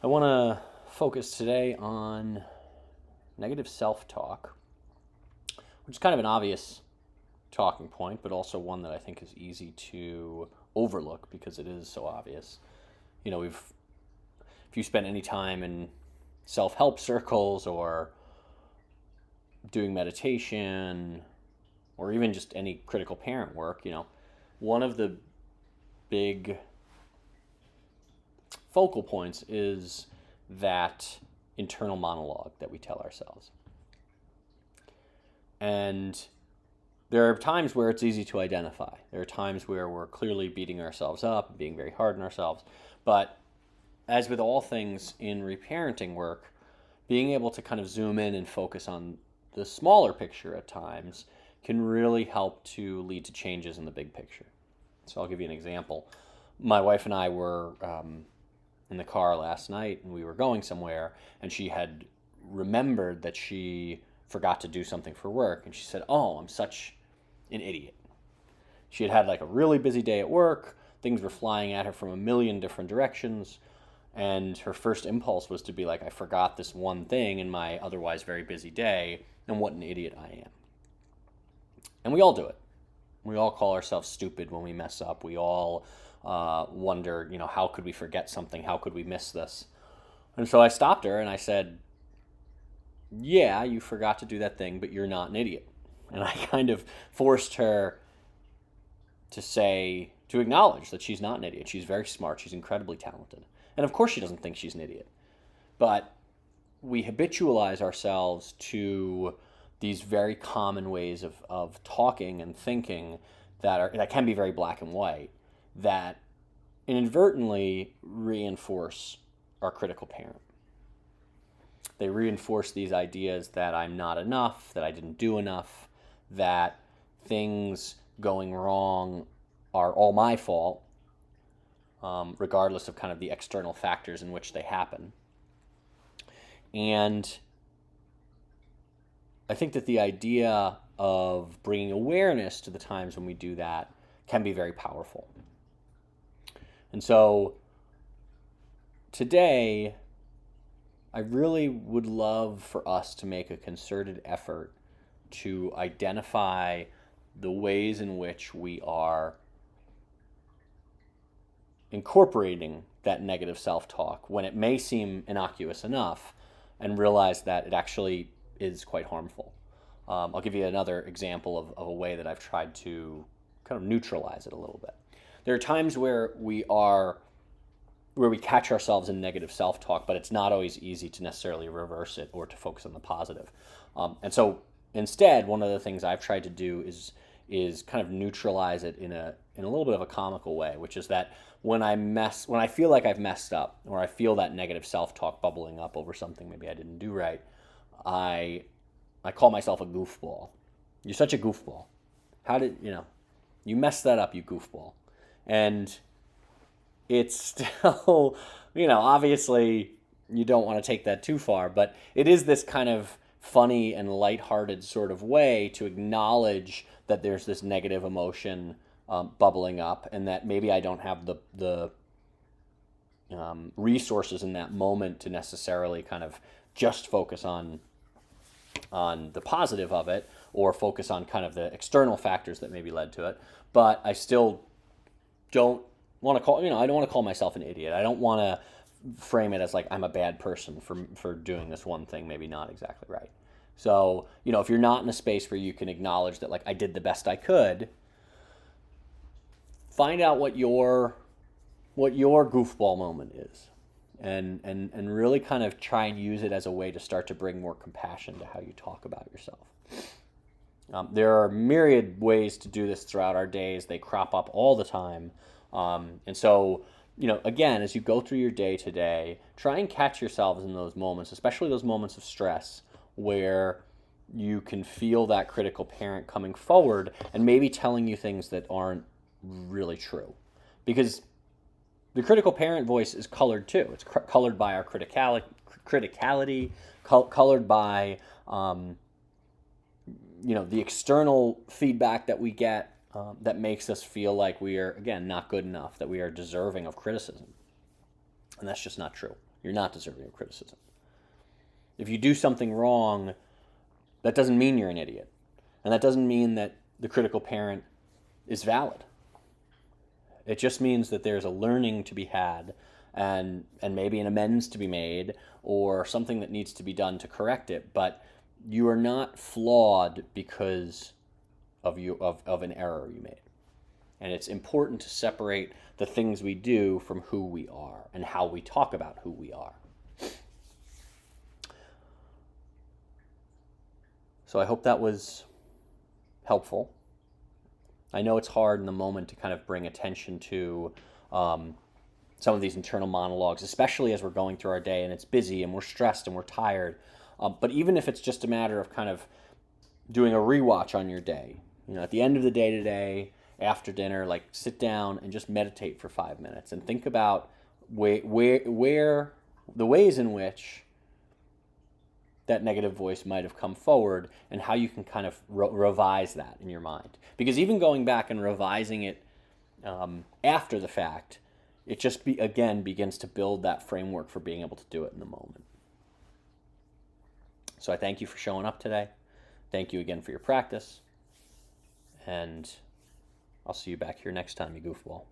I want to focus today on negative self-talk, which is kind of an obvious talking point, but also one that I think is easy to overlook because it is so obvious. If you spend any time in self-help circles or doing meditation or even just any critical parent work, one of the big focal points is that internal monologue that we tell ourselves. And there are times where it's easy to identify. There are times where we're clearly beating ourselves up, being very hard on ourselves. But as with all things in reparenting work, being able to kind of zoom in and focus on the smaller picture at times can really help to lead to changes in the big picture. So I'll give you an example. My wife and I were in the car last night, and we were going somewhere, and she had remembered that she forgot to do something for work, and she said, "Oh, I'm such an idiot." She had like a really busy day at work. Things were flying at her from a million different directions, and her first impulse was to be like, "I forgot this one thing in my otherwise very busy day, and what an idiot I am." And we all do it. We all call ourselves stupid when we mess up. We all wonder, how could we forget something? How could we miss this? And so I stopped her and I said, "Yeah, you forgot to do that thing, but you're not an idiot." And I kind of forced her to acknowledge that she's not an idiot. She's very smart. She's incredibly talented. And of course she doesn't think she's an idiot. But we habitualize ourselves to these very common ways of talking and thinking that can be very black and white, that inadvertently reinforce our critical parent. They reinforce these ideas that I'm not enough, that I didn't do enough, that things going wrong are all my fault, regardless of kind of the external factors in which they happen. And I think that the idea of bringing awareness to the times when we do that can be very powerful. And so today, I really would love for us to make a concerted effort to identify the ways in which we are incorporating that negative self-talk when it may seem innocuous enough, and realize that it actually is quite harmful. I'll give you another example of a way that I've tried to kind of neutralize it a little bit. There are times where we catch ourselves in negative self-talk, but it's not always easy to necessarily reverse it or to focus on the positive. And so instead, one of the things I've tried to do is kind of neutralize it in a little bit of a comical way, which is that when I feel like I've messed up, or I feel that negative self-talk bubbling up over something maybe I didn't do right, I call myself a goofball. "You're such a goofball. How did, you messed that up, you goofball." And it's still, obviously you don't want to take that too far, but it is this kind of funny and lighthearted sort of way to acknowledge that there's this negative emotion bubbling up, and that maybe I don't have the resources in that moment to necessarily kind of just focus on the positive of it, or focus on kind of the external factors that maybe led to it. But I still don't want to I don't want to call myself an idiot. I don't want to frame it as like I'm a bad person for doing this one thing maybe not exactly right. So, if you're not in a space where you can acknowledge that, like, I did the best I could, find out what your goofball moment is, and really kind of try and use it as a way to start to bring more compassion to how you talk about yourself. There are myriad ways to do this throughout our days. They crop up all the time. And so, again, as you go through your day today, try and catch yourselves in those moments, especially those moments of stress where you can feel that critical parent coming forward and maybe telling you things that aren't really true. Because the critical parent voice is colored too. It's colored by our criticality, colored by the external feedback that we get, that makes us feel like we are, again, not good enough, that we are deserving of criticism. And that's just not true. you're not deserving of criticism. If you do something wrong, that doesn't mean you're an idiot. And that doesn't mean that the critical parent is valid. It just means that there's a learning to be had, and maybe an amends to be made, or something that needs to be done to correct it. But you are not flawed because of an error you made. And it's important to separate the things we do from who we are and how we talk about who we are. So I hope that was helpful. I know it's hard in the moment to kind of bring attention to some of these internal monologues, especially as we're going through our day and it's busy and we're stressed and we're tired. But even if it's just a matter of kind of doing a rewatch on your day, at the end of the day today, after dinner, like sit down and just meditate for 5 minutes and think about where the ways in which that negative voice might have come forward and how you can kind of revise that in your mind. Because even going back and revising it after the fact, it just begins to build that framework for being able to do it in the moment. So I thank you for showing up today. Thank you again for your practice. And I'll see you back here next time, you goofball.